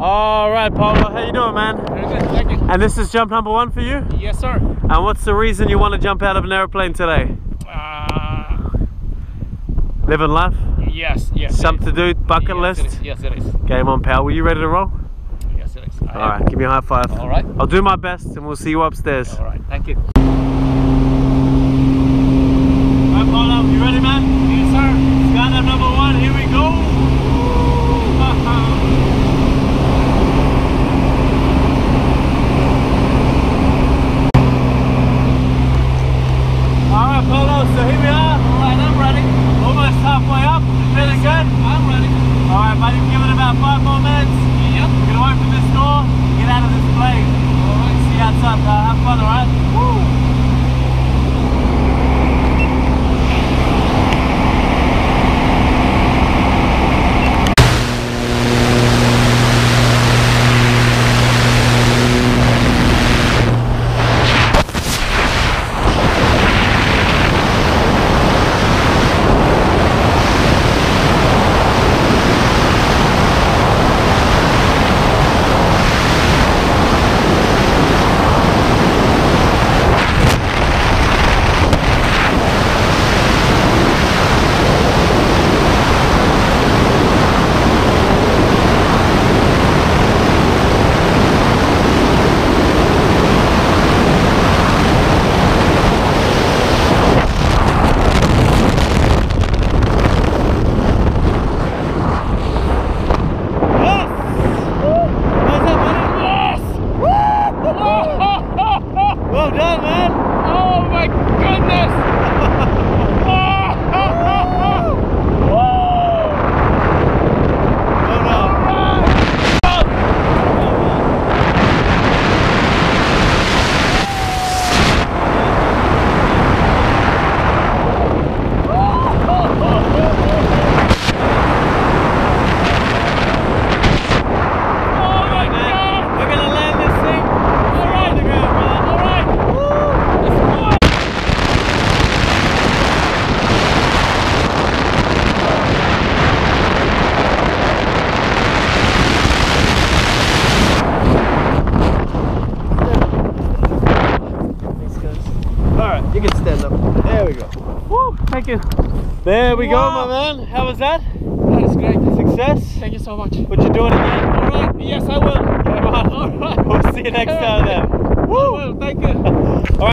All right, Paulo, how you doing, man? Very good, thank you. And this is jump number 1 for you? Yes, sir. And what's the reason you want to jump out of an airplane today? Living life? Yes. Something to do, bucket list? Yes, it is. Game on, pal. Were you ready to roll? Yes, it is. All right, give me a high five. All right. I'll do my best and we'll see you upstairs. All right, thank you. All right, Paulo, you ready, man? Yes, sir. Skydive number 1, here we go. Alright, Paulo, so here we are. Alright, I'm ready. Almost halfway up. Feeling good? I'm ready. Alright, buddy, give it about 5 more minutes. Yep. We're gonna open this door, get out of this plane. Alright. See you outside, have fun, alright? Woo! Well done, man! Oh my goodness! Alright, you can stand up. There we go. Woo, thank you. There we go, Wow. my man. How was that? That is great. Success? Thank you so much. Would you do it again? Alright, yes I will. Yeah, right. Alright. We'll see you next time then. Woo, thank you. Alright.